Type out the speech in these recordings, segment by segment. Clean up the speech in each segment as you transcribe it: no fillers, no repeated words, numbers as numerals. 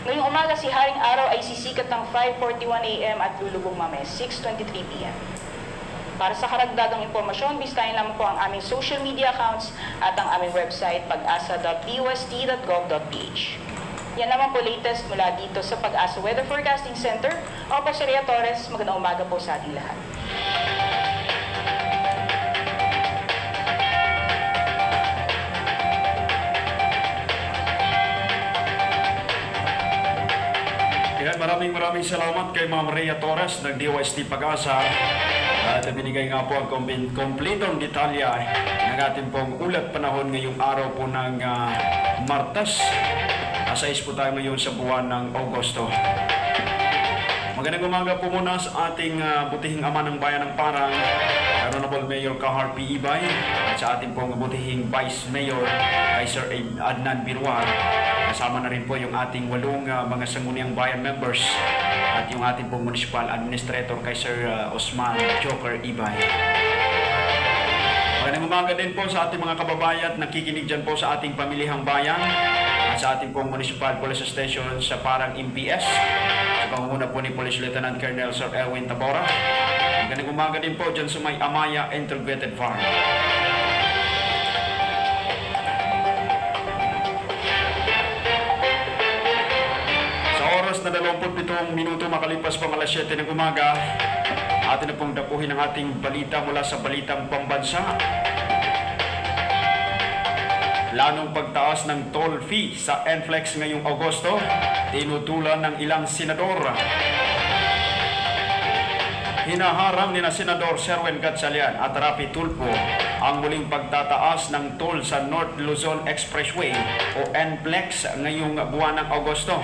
Ngayong umaga, si Haring Araw ay sisikat ng 5:41 a.m. at lulubog mamaya 6:23 p.m. Para sa karagdagang impormasyon, bisitahin lamang po ang aming social media accounts at ang aming website pag-asa.pust.gov.ph. Yan naman po latest mula dito sa Pag-asa Weather Forecasting Center. Ako po si Rhea Torres. Magandang umaga po sa ating lahat. Maraming salamat kay Ma'am Rhea Torres ng DOST Pag-asa at binigay nga po ang kompletong detalya ng ating pong ulat panahon ngayong araw po ng Martes. 6 po tayo ngayon sa buwan ng Agosto. Magandang umaga po muna sa ating butihing ama ng bayan ng Parang, Honorable Mayor Kahar P. Ibay, at sa ating pong butihing Vice Mayor kay Sir Adnan Birwar. Kasama na rin po yung ating 8 mga sangguniang bayan members at yung ating pong municipal administrator kay Sir Osman Joker Ibay. Magandang umaga din po sa ating mga kababayan at nakikinig dyan po sa ating pamilihang bayan at sa ating pong municipal police station sa Parang MPS sa pangunguna po ni Police Lieutenant Colonel Sir Erwin Tabora. Magandang umaga din po dyan sa may Amaya Integrated Farm. Na 27 minuto makalipas pa alas 7 ng umaga, atin na pong dapuhin ang ating balita mula sa balitang pambansa. Planong pagtaas ng toll fee sa NFLEX ngayong Agosto, tinutulan ng ilang senador. Hinaharang ni na Senador Sherwin Gatchalian at Rafi Tulfo ang muling pagtataas ng toll sa North Luzon Expressway o NFLEX ngayong buwan ng Agosto.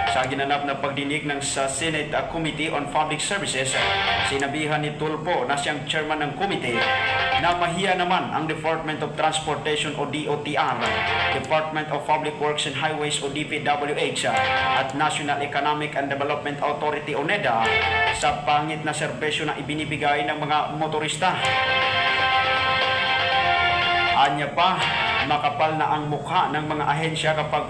Sa ginanap na pagdinig ng sa Senate Committee on Public Services, sinabihan ni Tulfo na siyang chairman ng committee na mahiya naman ang Department of Transportation o DOTR, Department of Public Works and Highways o DPWH at National Economic and Development Authority o NEDA sa pangit na serbisyo na ibinibigay ng mga motorista. Anya pa, makapal na ang mukha ng mga ahensya kapag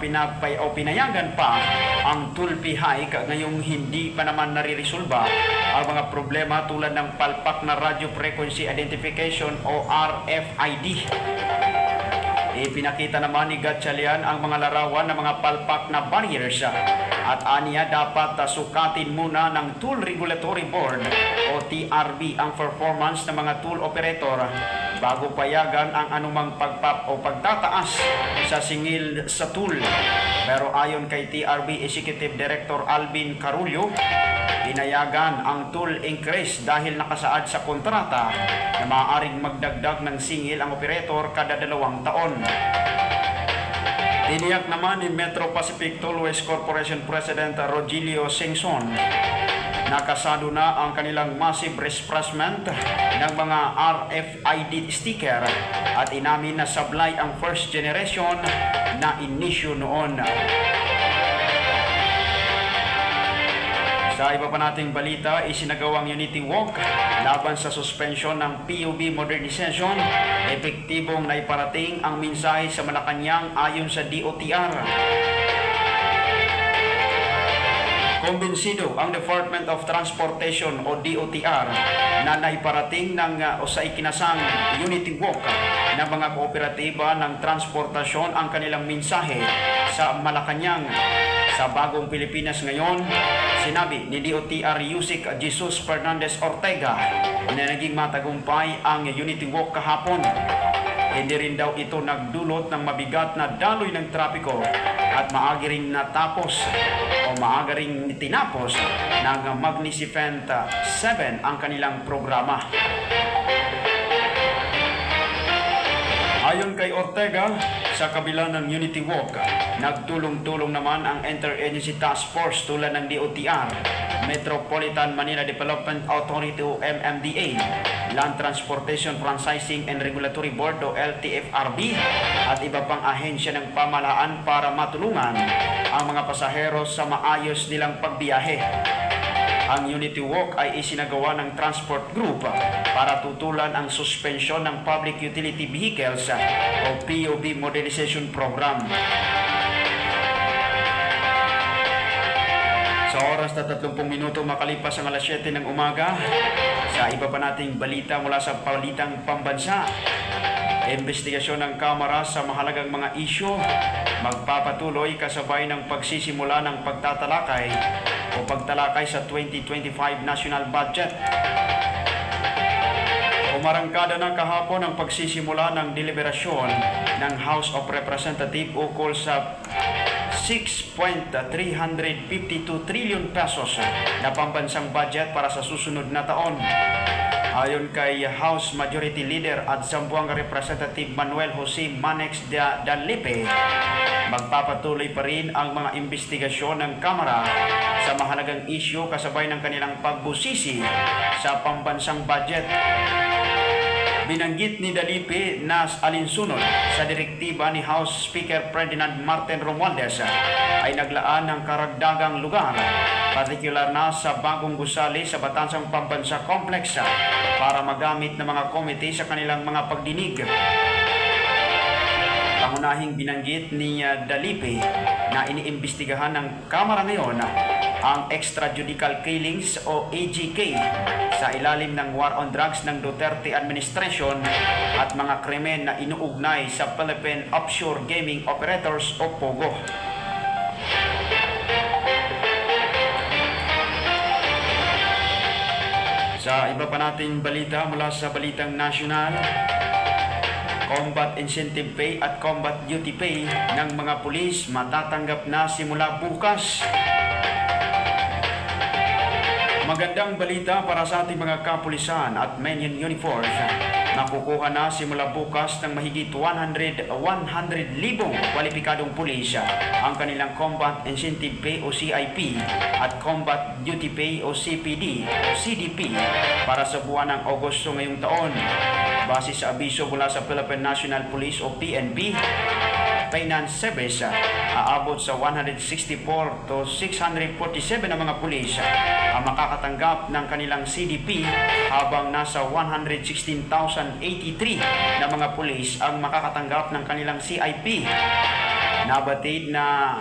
pinayagan pa ang toll fee hike ngayong hindi pa naman nariresolba ang mga problema tulad ng palpak na Radio Frequency Identification o RFID. Ipinakita naman ni Gatchalian ang mga larawan ng mga palpak na barriers at aniya dapat sukatin muna ng Toll Regulatory Board o TRB ang performance ng mga toll operator bago payagan ang anumang pagtataas sa singil sa toll. Pero ayon kay TRB Executive Director Alvin Carullo, pinayagan ang toll increase dahil nakasaad sa kontrata na maaaring magdagdag ng singil ang operator kada 2 taon. Tiniyak naman ni Metro Pacific Tollways Corporation President Rogelio Singson nakasado na ang kanilang massive replacement ng mga RFID sticker at inamin na sablay ang first generation na inisyu noon. Sa iba pa nating balita, isinagawang Unity Walk laban sa suspension ng PUB modernization. Epektibong naiparating ang mensahe sa Malacanang ayon sa DOTR. Kumbinsido ang Department of Transportation o DOTR na naiparating ng sa ikinasang Unity Walk ng mga kooperatiba ng transportasyon ang kanilang mensahe sa Malacanang. Sa bagong Pilipinas ngayon, sinabi ni DOTR Yusik Jesus Fernandez Ortega na naging matagumpay ang Unity Walk kahapon. Hindi rin daw ito nagdulot ng mabigat na daloy ng trapiko at maaga ring natapos o maaga ring tinapos ng Magnificent 7 ang kanilang programa. Ayon kay Ortega, sa kabila ng Unity Walk, nagtulong-tulong naman ang Interagency Task Force tulad ng DOTR, Metropolitan Manila Development Authority o MMDA, Land Transportation Franchising and Regulatory Board o LTFRB at iba pang ahensya ng pamahalaan para matulungan ang mga pasahero sa maayos nilang pagbiyahe. Ang Unity Walk ay isinagawa ng Transport Group para tutulan ang suspensyon ng Public Utility Vehicles o PUV Modernization Program. basta 30 minuto makalipas ang alas 7 ng umaga. Sa iba pa nating balita mula sa palitang pambansa, investigasyon ng Kamara sa mahalagang mga isyu magpapatuloy kasabay ng pagsisimula ng pagtatalakay o pagtalakay sa 2025 National Budget. Umarangkada na kahapon ang pagsisimula ng deliberasyon ng House of Representatives ukol sa 6.352 trillion pesos na pambansang budget para sa susunod na taon. Ayon kay House Majority Leader at Zamboanga Representative Manuel Jose Manex Dalipe, magpapatuloy pa rin ang mga investigasyon ng Kamara sa mahalagang isyu kasabay ng kanilang pagbusisi sa pambansang budget. Binanggit ni Dalipe na alinsunod sa direktiba ni House Speaker Ferdinand Martin Romualdez ay naglaan ng karagdagang lugar, partikular na sa bagong gusali sa Batansang Pambansa Complex para magamit ng mga komite sa kanilang mga pagdinig. Pangunahing binanggit ni Dalipe na iniimbestigahan ng Kamara ngayon ang extrajudicial killings o AGK sa ilalim ng War on Drugs ng Duterte administration at mga krimen na inuugnay sa Philippine Offshore Gaming Operators o POGO. Sa iba pa nating balita mula sa balitang nasyonal, Combat Incentive Pay at Combat Duty Pay ng mga pulis matatanggap na simula bukas. Magandang balita para sa ating mga kapulisan at men in uniforms. Nakukuha na simula bukas ng mahigit 100,000 kwalipikadong pulis ang kanilang Combat Incentive Pay o CIP at Combat Duty Pay o CPD o CDP para sa buwan ng Agosto ngayong taon. Base sa abiso mula sa Philippine National Police o PNP, Finance Service, aabot sa 164 to 647 na mga pulis ang makakatanggap ng kanilang CDP habang nasa 116,083 na mga pulis ang makakatanggap ng kanilang CIP. Nabatid na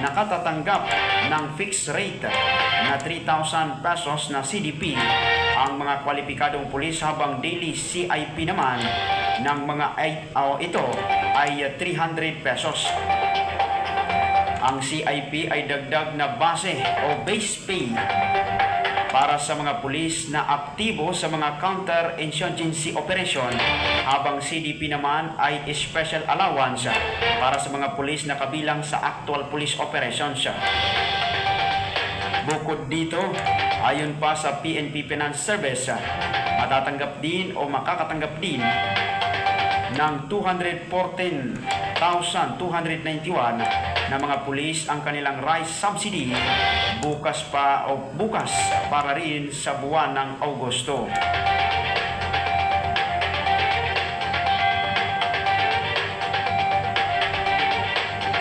nakatatanggap ng fixed rate na 3,000 pesos na CDP ang mga kwalipikadong pulis habang daily CIP naman ng mga ito ay 300 pesos. Ang CIP ay dagdag na base o base pay para sa mga pulis na aktibo sa mga counter-insurgency operation, habang CDP naman ay special allowance para sa mga pulis na kabilang sa actual police operations. Bukod dito, ayon pa sa PNP Finance Service, matatanggap din o makakatanggap din ng 214,291 na mga pulis ang kanilang rice subsidy bukas para rin sa buwan ng Agosto.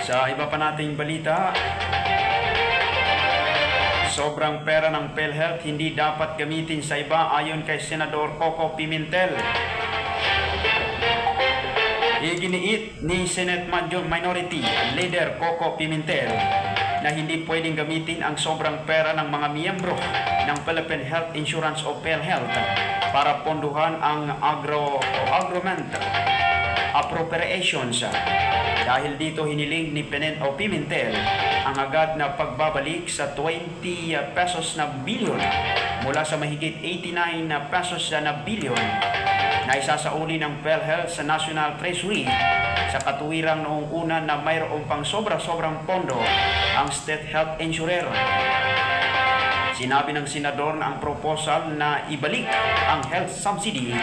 Sa iba pa nating balita, sobrang pera ng PhilHealth hindi dapat gamitin sa iba ayon kay Senador Coco Pimentel. Iginiit ni Senate Minority Leader Coco Pimentel na hindi pwedeng gamitin ang sobrang pera ng mga miyembro ng Philippine Health Insurance o PhilHealth para ponduhan ang government appropriations. Dahil dito hiniling ni Pimentel ang agad na pagbabalik sa 20 pesos na bilyon mula sa mahigit 89 na pesos na bilyon na isasauli ng PhilHealth sa National Treasury sa katuwirang noong una na mayroong pang sobrang pondo ang State Health Insurer. Sinabi ng senador na ang proposal na ibalik ang health subsidy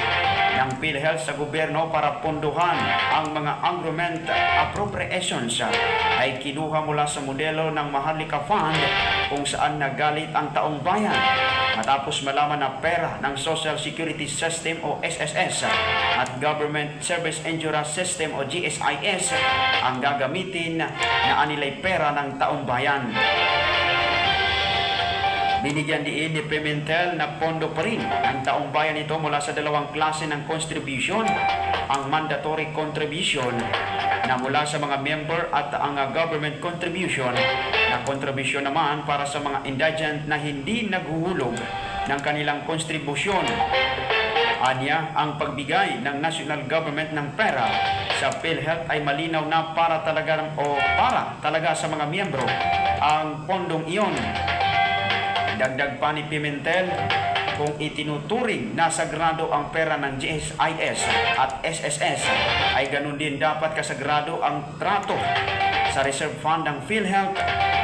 ng PhilHealth sa gobyerno para pondohan ang mga government appropriations ay kinuha mula sa modelo ng Maharlika Fund kung saan nagalit ang taong bayan matapos malaman na pera ng Social Security System o SSS at Government Service Insurance System o GSIS ang gagamitin na anilay pera ng taong bayan. Binigyan diin ni Pimentel na pondo pa rin ang taong bayan nito mula sa dalawang klase ng contribution, ang mandatory contribution na mula sa mga member at ang government contribution na kontribusyon naman para sa mga indigent na hindi naghuhulog ng kanilang kontribusyon. Anya, ang pagbigay ng national government ng pera sa PhilHealth ay malinaw na para talaga sa mga miyembro ang pondong iyon. Dagdag pa ni Pimentel, kung itinuturing na sagrado ang pera ng GSIS at SSS, ay ganun din dapat kasagrado ang trato sa reserve fund ng PhilHealth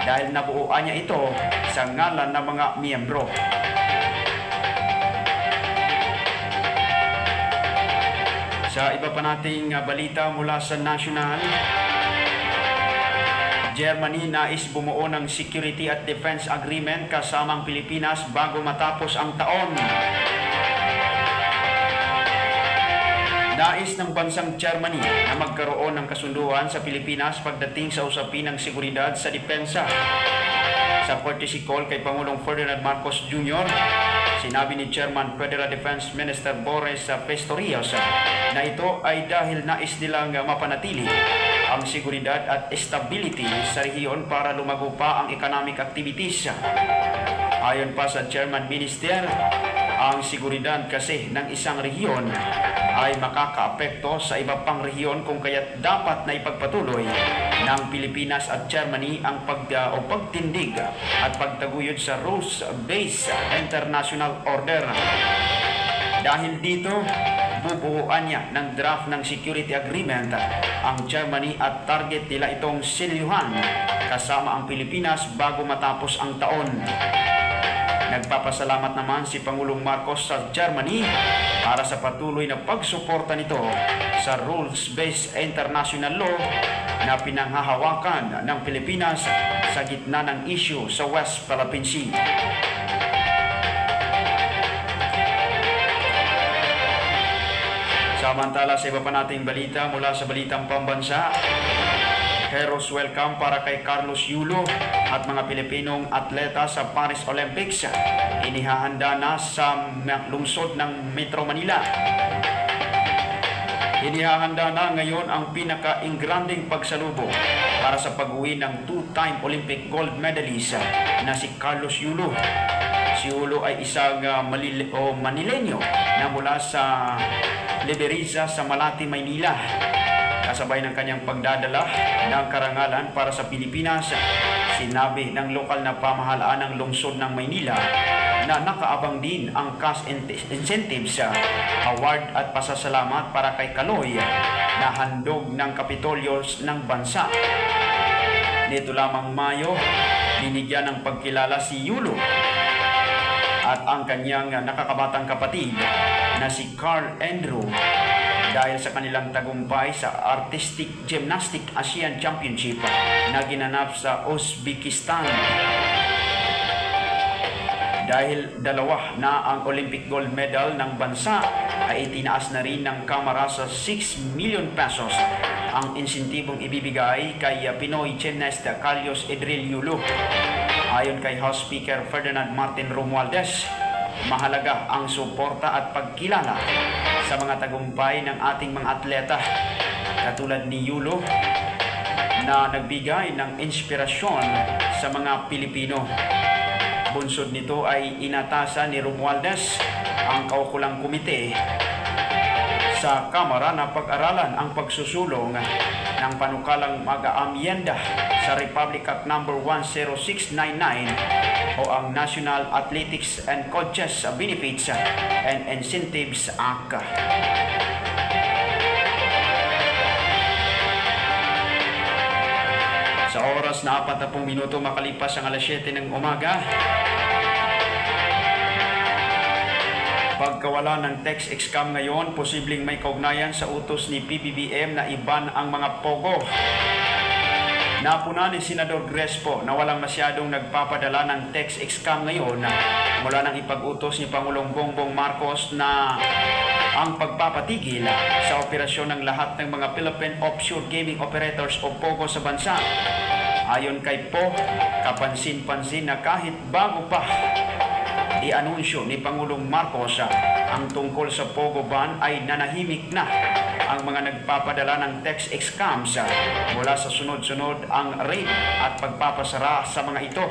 dahil nabuuan niya ito sa ngalan ng mga miyembro. Sa iba pa nating balita mula sa national, Germany nais bumuo ng Security at Defense Agreement kasama ang Pilipinas bago matapos ang taon. Nais ng bansang Germany na magkaroon ng kasunduan sa Pilipinas pagdating sa usapin ng seguridad sa depensa. Sa courtesy call kay Pangulong Ferdinand Marcos Jr., sinabi ni Chairman Federal Defense Minister Boris Pistorius na ito ay dahil nais nilang mapanatili ang seguridad at stability sa rehiyon para lumago pa ang economic activities. Ayon pa sa Chairman Minister, ang seguridad kasi ng isang rehiyon ay makakaapekto sa iba pang rehiyon kung kaya't dapat na ipagpatuloy ng Pilipinas at Germany ang pagtindig at pagtaguyod sa rules-based international order. Dahil dito, bubuuan niya ng draft ng security agreement ang Germany at target nila itong silyuhan kasama ang Pilipinas bago matapos ang taon. Nagpapasalamat naman si Pangulong Marcos sa Germany para sa patuloy na pagsuporta nito sa rules-based international law na pinanghahawakan ng Pilipinas sa gitna ng issue sa West Philippine Sea. Samantala sa iba pa nating balita mula sa balitang pambansa, Heroes welcome para kay Carlos Yulo at mga Pilipinong atleta sa Paris Olympics. Inihahanda na sa lungsod ng Metro Manila. Inihahanda na ngayon ang pinaka-ingranding pagsalubong para sa pag-uwi ng two-time Olympic gold medalist na si Carlos Yulo. Si Yulo ay isang Manileño na mula sa Liberiza sa Malate, Maynila. Kasabay ng kanyang pagdadala ng karangalan para sa Pilipinas, sinabi ng lokal na pamahalaan ng lungsod ng Maynila na nakaabang din ang cash incentives, award at pasasalamat para kay Kaloy na handog ng Kapitolyo ng bansa. Nito lamang Mayo, binigyan ng pagkilala si Yulo at ang kanyang nakakabatang kapatid na si Carl Andrew dahil sa kanilang tagumpay sa Artistic Gymnastic Asian Championship na ginanap sa Uzbekistan. Dahil dalawa na ang Olympic gold medal ng bansa, ay itinaas na rin ng Kamara sa 6 million pesos ang insentibong ibibigay kay Pinoy gymnast Carlos Edril Yulo. Ayon kay House Speaker Ferdinand Martin Romualdez, mahalaga ang suporta at pagkilala sa mga tagumpay ng ating mga atleta katulad ni Yulo na nagbigay ng inspirasyon sa mga Pilipino. Bunsod nito ay inatasan ni Romualdez ang kaukulang komite sa Kamara na pag-aralan ang pagsusulong ng panukalang mag-aamyenda sa Republic Act No. 10699 o ang National Athletics and Coaches Benefits and Incentives Act. Sa oras na 40 minuto makalipas ang alas 7 ng umaga, pagkawala ng text scam ngayon, posibleng may kaugnayan sa utos ni PBBM na iban ang mga pogo. Napuna ni Senador Crespo na walang masyadong nagpapadala ng text scam ngayon mula nang ipag-utos ni Pangulong Bongbong Marcos na ang pagpapatigil sa operasyon ng lahat ng mga Philippine Offshore Gaming Operators o POGO sa bansa. Ayon kay Po, kapansin-pansin na kahit bago pa i-anunsyo ni Pangulong Marcos ang tungkol sa POGO ban ay nanahimik na ang mga nagpapadala ng text scams mula sa sunod-sunod ang rape at pagpapasara sa mga ito.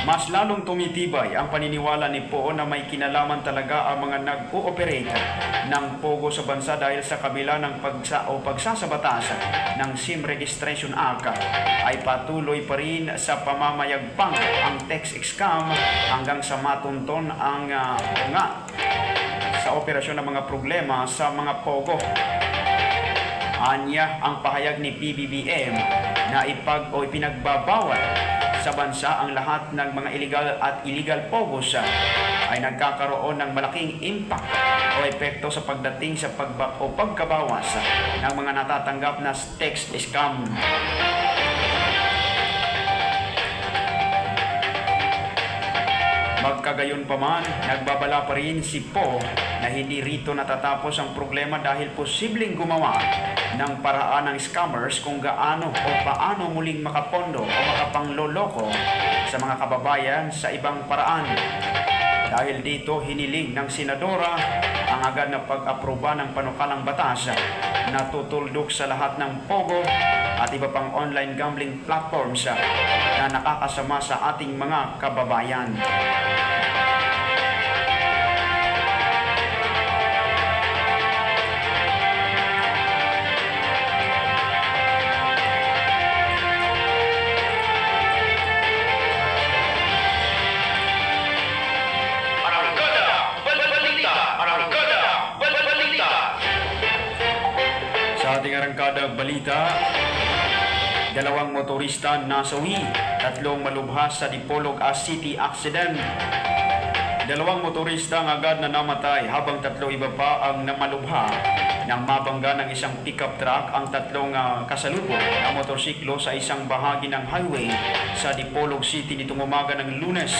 Mas lalong tumitibay ang paniniwala ni Poe na may kinalaman talaga ang mga nag-ooperate ng Pogo sa bansa dahil sa kabila ng pagsasabatas ng SIM Registration Act ay patuloy pa rin sa pamamayagpang ang text scam hanggang sa matunton ang sa operasyon ng mga problema sa mga Pogo. Anya ang pahayag ni PBBM na ipinagbabawal sa bansa ang lahat ng mga illegal Pogos ay nagkakaroon ng malaking impact o epekto sa pagdating sa pagkabawas ng mga natatanggap na text scam. Magkagayunpaman, nagbabala pa rin si Poe na hindi rito natatapos ang problema dahil posibleng gumawa ng paraan ng scammers kung gaano o paano muling makapondo o makapangloloko sa mga kababayan sa ibang paraan. Dahil dito, hiniling ng senadora ang agad na pag-aproba ng panukalang batas na tutuldok sa lahat ng Pogo at iba pang online gambling platforms na nakakasama sa ating mga kababayan. Sa ating arangkada balita, dalawang motorista nasawi, tatlong malubhas sa Dipolog City accident. Dalawang motorista ang agad na namatay habang tatlo iba pa ang namalubha nang mabangga ng isang pickup truck ang tatlong kasalubong na motorsiklo sa isang bahagi ng highway sa Dipolog City nitong umaga ng Lunes,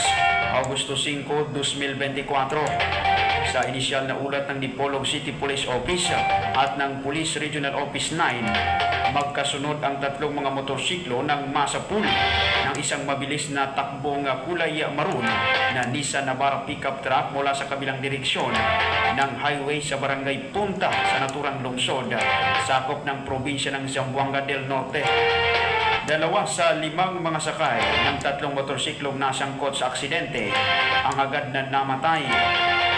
Agosto 5, 2024. Sa inisyal na ulat ng Dipolog City Police Office at ng Police Regional Office 9, magkasunod ang tatlong mga motorsiklo ng masapul ng isang mabilis na takbong kulay maroon na Nissan Navara pickup truck mula sa kabilang direksyon ng highway sa Barangay Punta sa naturang lungsod, sakop ng probinsya ng Zamboanga del Norte. Dalawa sa 5 mga sakay ng tatlong motorsiklong nasangkot sa aksidente ang agad na namatay.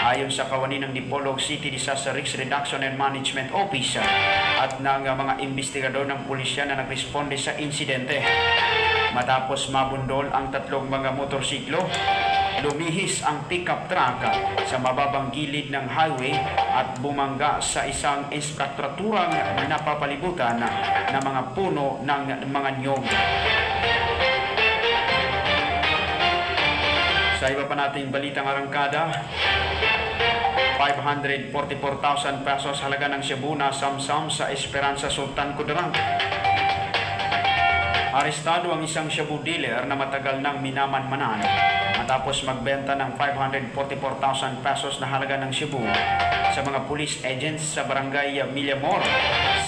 Ayon sa kawani ng Dipolog City Disaster Risk Reduction and Management Office at ng mga investigador ng pulisya na nagresponde sa insidente. Matapos mabundol ang tatlong mga motorsiklo, lumihis ang pickup truck sa mababang gilid ng highway at bumangga sa isang infrastrukturang napapalibutan ng mga puno ng mga niyog. Sa iba pa nating balitang arangkada, 544,000 pesos halaga ng Cebu na samsam sa Esperanza Sultan Kudarat. Arestado ang isang Cebu dealer na matagal nang minamanmanan matapos magbenta ng 544,000 pesos na halaga ng Cebu sa mga police agents sa barangay Millamor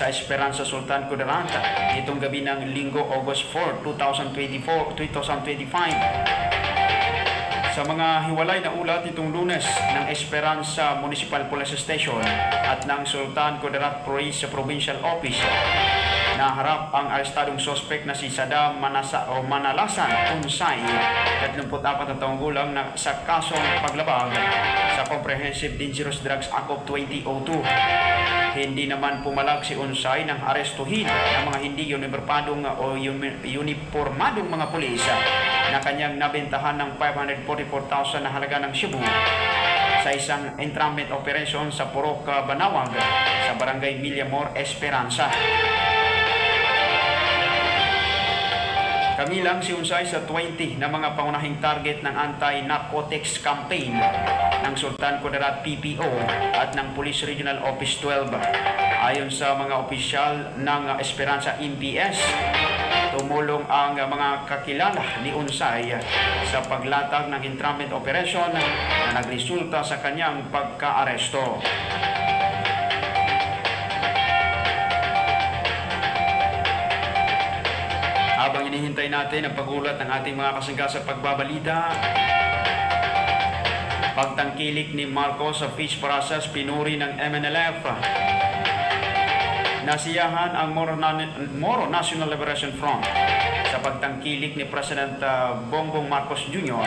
sa Esperanza Sultan Kudarat itong gabi ng Linggo, August 4, 2025. Sa mga hiwalay na ulat itong Lunes ng Esperanza Municipal Police Station at ng Sultan Kudarat Police Provincial Office, naharap ang arestadong sospek na si Saddam Manalasan Unsay, 34 na taong gulang na sa kasong paglabag sa Comprehensive Dangerous Drugs Act of 2002. Hindi naman pumalag si Unsay ng arestuhin ng mga hindi uniformadong mga pulis na kanyang nabentahan ng 544,000 na halaga ng Cebu sa isang entrapment operation sa Purok, Banawag sa Barangay Millamor, Esperanza. Kabilang si Unsay sa 20 na mga pangunahing target ng anti-narcotics campaign ng Sultan Kudarat PPO at ng Police Regional Office 12. Ayon sa mga opisyal ng Esperanza MPS, tumulong ang mga kakilala ni Unsay sa paglatag ng entrapment operation na nagresulta sa kanyang pagka-aresto. Habang hinihintay natin ang pagulat ng ating mga kasangga sa pagbabalita, Pagtangkilik ni Marcos sa fish process pinuri ng MNLF. Nasiyahan ang Moro National Liberation Front sa pagtangkilik ni President Bongbong Marcos Jr.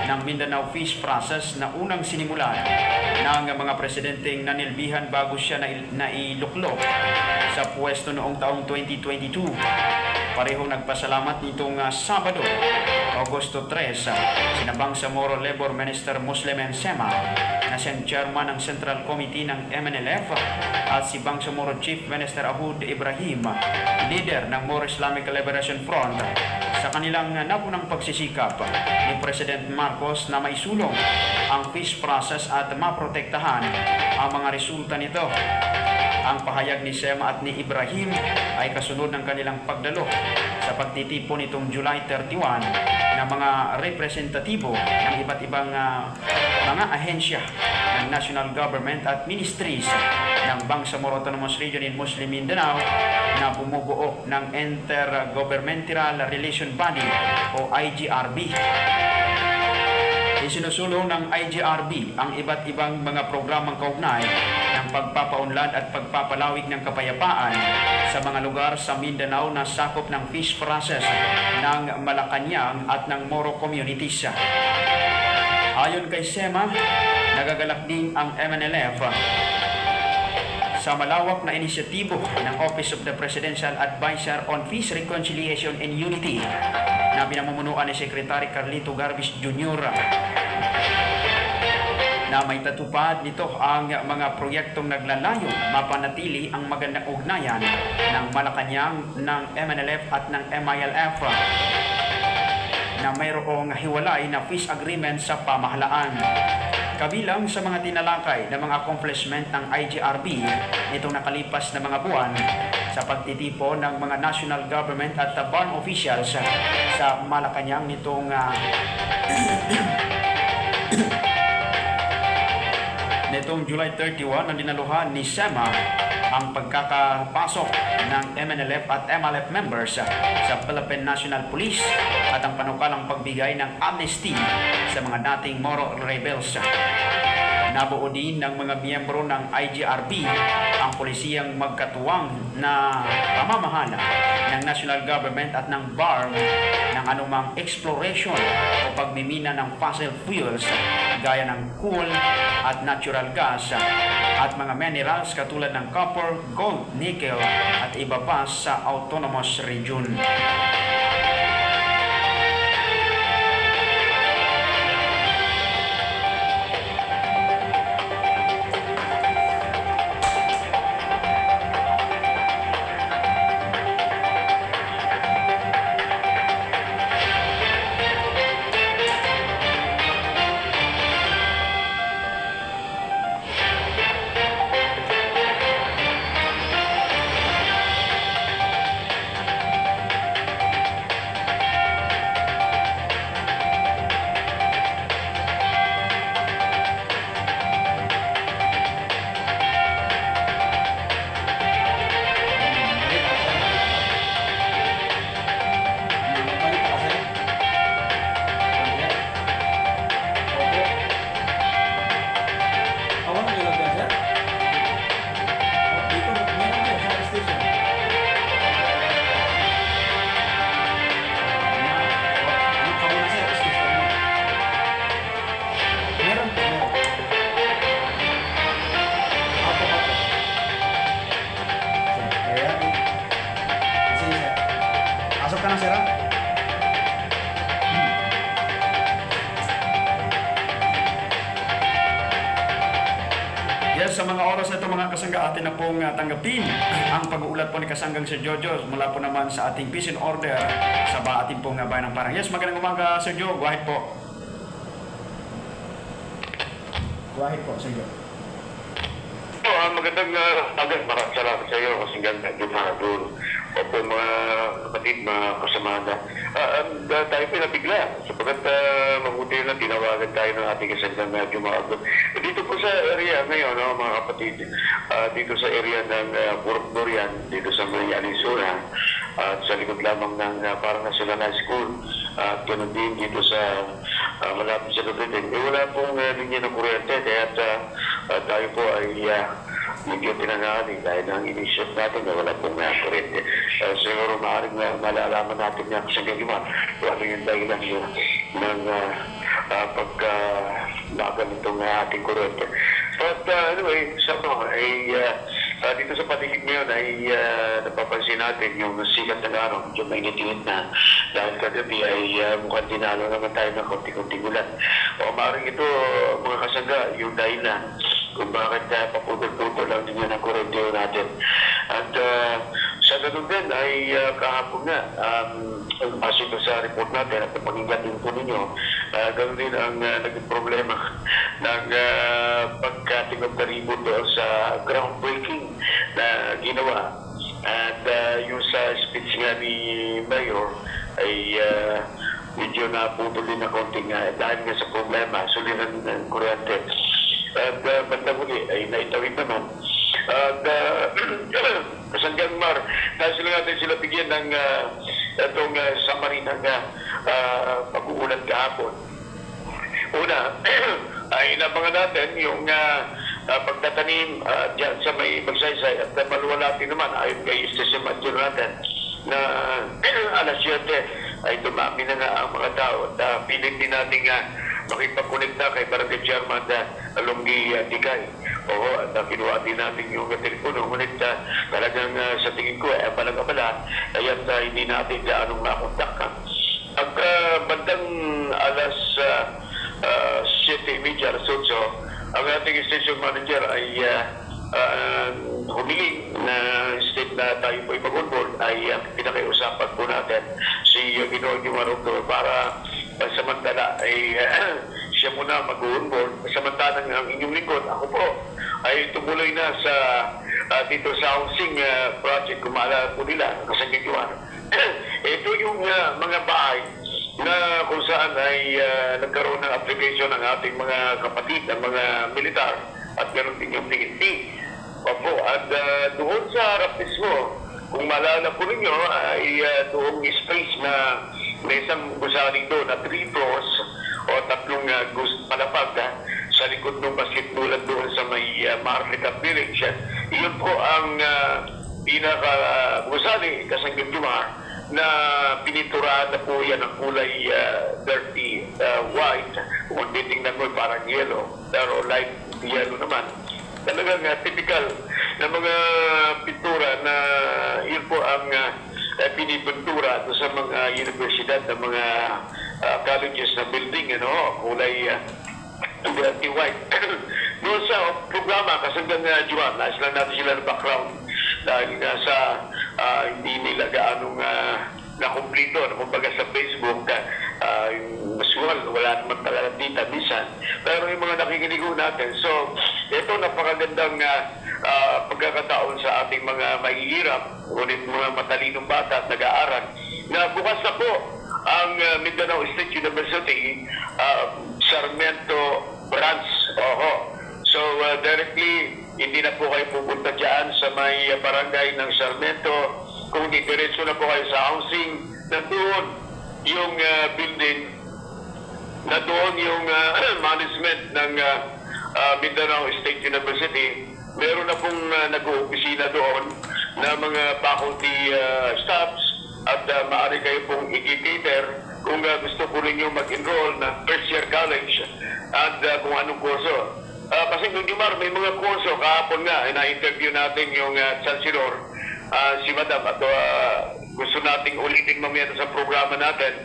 ng Mindanao Fish Process na unang sinimulan ng mga presidenteng nanilbihan bago siya nailuklok sa pwesto noong taong 2022. Parehong nagpasalamat nitong Sabado, Agosto 3, sina Bangsamoro Labor Minister Muslim Sema na siyang chairman ng Central Committee ng MNLF at si Bangsamoro Chief Minister Ahud Ibrahim, leader ng Moro Islamic Liberation Front, sa kanilang napunang pagsisikap ni President Marcos na maisulong ang fish process at maprotektahan ang mga resulta nito. Ang pahayag ni Sema at ni Ibrahim ay kasunod ng kanilang pagdalo sa pagtitipon nitong July 31 ng mga representatibo ng iba't ibang mga ahensya ng national government at ministries ng Bangsamoro Autonomous Region in Muslim Mindanao na bumubuo ng Intergovernmental Relation Body o IGRB. Isinusulong ng IGRB ang iba't ibang mga programang kaugnay ng pagpapaunlad at pagpapalawig ng kapayapaan sa mga lugar sa Mindanao na sakop ng fish process ng Malacanang at ng Moro communities. Ayon kay Sema, nagagalak din ang MNLF sa malawak na inisyatibo ng Office of the Presidential Advisor on Peace, Reconciliation and Unity na pinamumunuan ni Secretary Carlito Garbis Jr. na may tatupad nito ang mga proyektong naglalayong mapanatili ang magandang ugnayan ng Malacanang, ng MNLF at ng MILF na mayroong hiwalay na peace agreement sa pamahalaan. Kabilang sa mga tinalakay na mga accomplishment ng IGRB nitong nakalipas na mga buwan sa pagtitipon ng mga national government at barn officials sa Malacanang nitong July 31 na dinaluhan ni Sema ang pagkakapasok ng MNLF at MLF members sa Philippine National Police at ang panukalang pagbigay ng amnesty sa mga dating Moro rebels. Nabuo din ng mga miyembro ng IGRB ang polisiyang magkatuwang na pamamahala ng national government at ng BARM ng anumang exploration o pagmimina ng fossil fuels gaya ng coal at natural gas at mga minerals katulad ng copper, gold, nickel at iba pa sa autonomous region. Sa mga oras na ito mga kasangga, atin na pong tanggapin ang pag-uulat po ni Kasanggang Sir Jojo mula po naman sa ating peace and order sa ating pong bayan ng Parang. Yes, magandang umaga Sir Jojo, go ahead po. Go ahead po Sir Jojo. Magandang umaga, maraming salamat sa iyo Kasanggang doon. Opo mga kapatid, mga kasamahan tayo pinabigla sapagat mabuti na tinawagan tayo ng ating Kasanggang Jumagot. Dito po sa area ngayon, mga kapatid, dito sa area ng Dorian, dito sa may Arizona, at sa likod lamang ng Parang National High School, at ganoon din dito sa malapit sa Lutitin. Wala pong linya ng kuryente, kaya tayo po ay medyo tinangaling dahil ang inisip natin na wala pong kuryente. Siguro maaaring malalaman natin na sa ganyan kung ano yung dahilan ng pagka-lagan itong ating kuryente. But anyway, dito sa paligid ngayon ay napapansin natin yung sikat ng araw, medyo mainit-init na dahil kagabi ay mukhang dinalo naman tayo ng konti-konting ulan. O maaaring ito, mga kasangga, yung dahilan kung bakit paputol-putol lang din yan ang kurente natin. At sa ganun din ay kahapon nga, pasok sa report natin at pakinggan din po ninyo, ganun din ang naging problema ng pagkatingog na ribot doon sa groundbreaking na ginawa. At yung sa speech nga ni Mayor ay medyo naputol din na konting dahil nga sa problema, suliran ng kuryente. At bandang huli ay naitawid naman. At Kasanggang Mar, dahil natin sila bigyan ng itong summary ng pag-uulan kahapon. Una, ay inabangan natin yung pagtatanim dyan sa may Magsaysay at maluwalati naman ayon kay station manager natin na alas 7 ay dumami na nga ang mga tao at pilit din natin makipag-connecta kay Barangay Chairman Alonggi Tikay. Oo, at kinuha din natin yung telepono. Ngunit talagang sa tingin ko ay abala-abala, kaya hindi natin gaanong makontak. Ang bandang alas 7:30, alas 8, ang ating station manager ay humiling na instead na tayo po ipag-onboard ay pinakiusapan po natin si Ginoong Jumarugdo para samantala ay siya muna mag-onboard. Samantalang ang inyong lingkod, ako po, ay tumuloy na sa dito sa housing project, kung maalala po nila, kasanggigyuan. Ito yung mga bahay na kung saan ay nagkaroon ng application ng ating mga kapatid, ng mga militar, at ganoon din yung PNP. Opo, at doon sa harap mismo, kung maalala po ninyo, ay doon space na may isang gusali doon na 3 floors o 3 palapag sa likod ng basketbulan doon sa may Marlica Village. Iyon po ang pinaka-gusali, Kasanggang Jumar, na pininturahan na po yan ng kulay dirty white. Kung titingnan mo parang yellow, pero light yellow naman. Talagang typical na mga pintura na yun po ang pinipintura sa mga universidad, na mga colleges na building, kulay dirty white. Doon sa programa, Kasanggang Juan, nais lang natin sila ng background dahil nga sa hindi nila gaanong nakumplito. Kumbaga sa Facebook, visual, wala naman talaga dita minsan. Pero yung mga nakikinig natin, so ito napakagandang pagkakataon sa ating mga mahihirap, ngunit mga matalinong bata at nag-aaral, na bukas na po ang Mindanao State University Sarmiento branch. So directly, hindi na po kayo pupunta dyan sa may barangay ng Sarmiento, kung diretso na po kayo sa housing, na doon yung building, na doon yung management ng Mindanao State University. Meron na pong nag-oopisina doon na mga faculty staffs, at maaari kayo pong i-cater kung gusto po ninyo mag-enroll ng first year college at kung anong kurso. Kasi kung Jumar, may mga kurso, kahapon nga, na-interview natin yung Chancellor, si Madam, at gusto nating ulitin mamaya sa programa natin,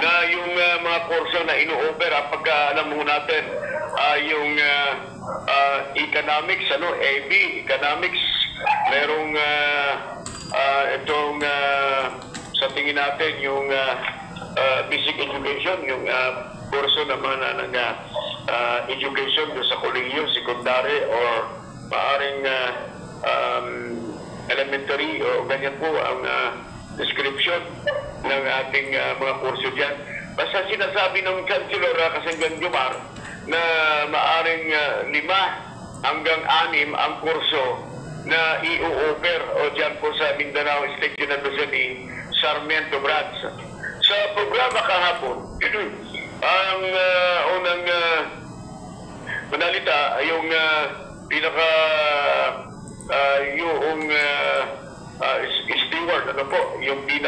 na yung mga kurso na ino-offer, pagka alam mo natin, yung economics, AB, economics, merong itong sa tingin natin yung basic education, yung kurso naman ng education sa kolehiyo, secondary, or maaring elementary, o ganyan po ang description ng ating mga kurso dyan. Basta sinasabi ng Chancellor Kasanggang Jumar na maaring 5 hanggang 6 ang kurso na i-offer o dyan po sa Mindanao State University Sarmiento branch. Sa programa kahapon, Ang unang manalita ay yung pinaka yung steward, ano po, yung pinaka